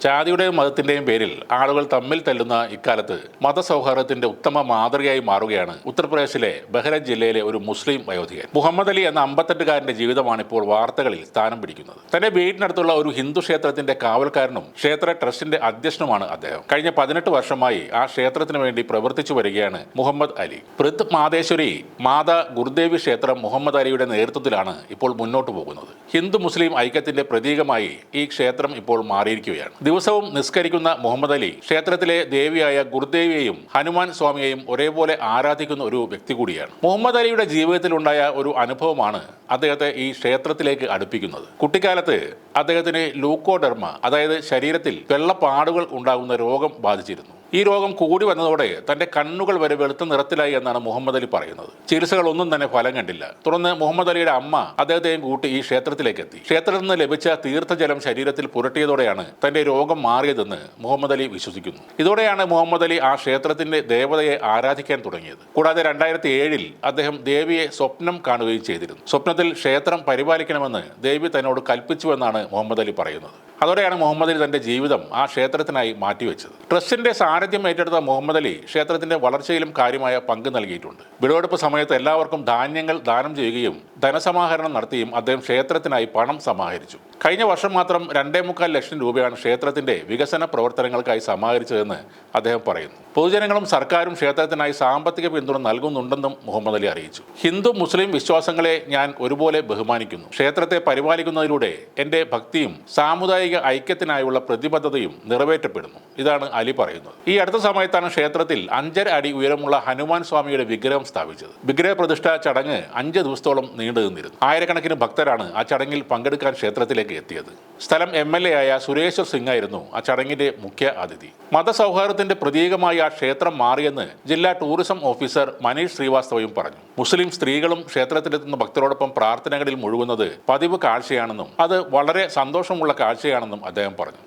ജാതിയുടെയും മതത്തിന്റെയും പേരിൽ ആളുകൾ തമ്മിൽ തല്ലുന്ന ഇക്കാലത്ത് മതസൗഹാർദ്ദത്തിന്റെ ഉത്തമ മാതൃകയായി മാറുകയാണ് ഉത്തർപ്രദേശിലെ ബഹ്റൈൻ ജില്ലയിലെ ഒരു മുസ്ലിം വയോധികൻ. മുഹമ്മദ് അലി എന്ന 58-കാരന്റെ ജീവിതമാണ് ഇപ്പോൾ വാർത്തകളിൽ സ്ഥാനം പിടിക്കുന്നത്. തന്റെ വീടിനടുത്തുള്ള ഒരു ഹിന്ദു ക്ഷേത്രത്തിന്റെ കാവൽക്കാരനും ക്ഷേത്ര ട്രസ്റ്റിന്റെ അധ്യക്ഷനുമാണ് അദ്ദേഹം. കഴിഞ്ഞ 18 വർഷമായി ആ ക്ഷേത്രത്തിന് വേണ്ടി പ്രവർത്തിച്ചു വരികയാണ് മുഹമ്മദ് അലി. പൃഥ് മാതേശ്വരി മാതാ ഗുരുദേവി ക്ഷേത്രം മുഹമ്മദ് അലിയുടെ നേതൃത്വത്തിലാണ് ഇപ്പോൾ മുന്നോട്ട് പോകുന്നത്. ഹിന്ദു മുസ്ലിം ഐക്യത്തിന്റെ പ്രതീകമായി ഈ ക്ഷേത്രം ഇപ്പോൾ മാറിയിരിക്കുകയാണ്. ദിവസവും നിസ്കരിക്കുന്ന മുഹമ്മദ് അലി ക്ഷേത്രത്തിലെ ദേവിയായ ഗുരുദേവിയെയും ഹനുമാൻ സ്വാമിയെയും ഒരേപോലെ ആരാധിക്കുന്ന ഒരു വ്യക്തി കൂടിയാണ്. മുഹമ്മദ് അലിയുടെ ജീവിതത്തിലുണ്ടായ ഒരു അനുഭവമാണ് അദ്ദേഹത്തെ ഈ ക്ഷേത്രത്തിലേക്ക് അടുപ്പിക്കുന്നത്. കുട്ടിക്കാലത്ത് അദ്ദേഹത്തിന് ലൂക്കോഡെർമ, അതായത് ശരീരത്തിൽ വെള്ളപ്പാടുകൾ ഉണ്ടാകുന്ന രോഗം ബാധിച്ചിരുന്നു. ഈ രോഗം കൂടി വന്നതോടെ തന്റെ കണ്ണുകൾ വരെ വെളുത്ത നിറത്തിലായി എന്നാണ് മുഹമ്മദ് അലി പറയുന്നത്. ചികിത്സകളൊന്നും തന്നെ ഫലം കണ്ടില്ല. തുടർന്ന് മുഹമ്മദ് അലിയുടെ അമ്മ അദ്ദേഹത്തെയും കൂട്ടി ഈ ക്ഷേത്രത്തിലേക്ക് എത്തി. ക്ഷേത്രത്തിൽ നിന്ന് ലഭിച്ച തീർത്ഥജലം ശരീരത്തിൽ പുരട്ടിയതോടെയാണ് തന്റെ രോഗം മാറിയതെന്ന് മുഹമ്മദ് അലി വിശ്വസിക്കുന്നു. ഇതോടെയാണ് മുഹമ്മദ് അലി ആ ക്ഷേത്രത്തിന്റെ ദേവതയെ ആരാധിക്കാൻ തുടങ്ങിയത്. കൂടാതെ 2007 അദ്ദേഹം ദേവിയെ സ്വപ്നം കാണുകയും ചെയ്തിരുന്നു. സ്വപ്നത്തിൽ ക്ഷേത്രം പരിപാലിക്കണമെന്ന് ദേവി തന്നോട് കൽപ്പിച്ചുവെന്നാണ് മുഹമ്മദ് അലി പറയുന്നത്. അതോടെയാണ് മുഹമ്മദ് അലി തന്റെ ജീവിതം ആ ക്ഷേത്രത്തിനായി മാറ്റിവെച്ചത്. ട്രസ്റ്റിന്റെ സാരഥ്യം ഏറ്റെടുത്ത മുഹമ്മദ് അലി ക്ഷേത്രത്തിന്റെ വളർച്ചയിലും കാര്യമായ പങ്ക് നൽകിയിട്ടുണ്ട്. വിളവെടുപ്പ് സമയത്ത് എല്ലാവർക്കും ധാന്യങ്ങൾ ദാനം ചെയ്യുകയും ധനസമാഹരണം നടത്തിയും അദ്ദേഹം ക്ഷേത്രത്തിനായി പണം സമാഹരിച്ചു. കഴിഞ്ഞ വർഷം മാത്രം 2.25 ലക്ഷം രൂപയാണ് ക്ഷേത്രത്തിന്റെ വികസന പ്രവർത്തനങ്ങൾക്കായി സമാഹരിച്ചതെന്ന് അദ്ദേഹം പറയുന്നു. പൊതുജനങ്ങളും സർക്കാരും ക്ഷേത്രത്തിനായി സാമ്പത്തിക പിന്തുണ നൽകുന്നുണ്ടെന്നും മുഹമ്മദ് അലി അറിയിച്ചു. ഹിന്ദു മുസ്ലിം വിശ്വാസങ്ങളെ ഞാൻ ഒരുപോലെ ബഹുമാനിക്കുന്നു. ക്ഷേത്രത്തെ പരിപാലിക്കുന്നതിലൂടെ എന്റെ ഭക്തിയും സാമുദായിക ഐക്യത്തിനായുള്ള പ്രതിബദ്ധതയും നിറവേറ്റപ്പെടുന്നു. ഇതാണ് അലി പറയുന്നത്. ഈ അടുത്ത സമയത്താണ് ക്ഷേത്രത്തിൽ 5.5 അടി ഉയരമുള്ള ഹനുമാൻ സ്വാമിയുടെ വിഗ്രഹം സ്ഥാപിച്ചത്. വിഗ്രഹ പ്രതിഷ്ഠ ചടങ്ങ് 5 ദിവസത്തോളം നീണ്ടു നിന്നിരുന്നു. ആയിരക്കണക്കിന് ഭക്തരാണ് ആ ചടങ്ങിൽ പങ്കെടുക്കാൻ ക്ഷേത്രത്തിലേക്ക് എത്തിയത്. സ്ഥലം MLA ആയ സുരേശ്വർ സിംഗ് ആയിരുന്നു ആ ചടങ്ങിന്റെ മുഖ്യ അതിഥി. മതസൗഹാർദ്ദത്തിന്റെ പ്രതീകമായി ആ ക്ഷേത്രം മാറിയെന്ന് ജില്ലാ ടൂറിസം ഓഫീസർ മനീഷ് ശ്രീവാസ്തവയും പറഞ്ഞു. മുസ്ലിം സ്ത്രീകളും ക്ഷേത്രത്തിലെത്തുന്ന ഭക്തരോടൊപ്പം പ്രാർത്ഥനകളിൽ മുഴുകുന്നത് പതിവ് കാഴ്ചയാണെന്നും അത് വളരെ സന്തോഷമുള്ള കാഴ്ചയാണെന്നും അദ്ദേഹം പറഞ്ഞു.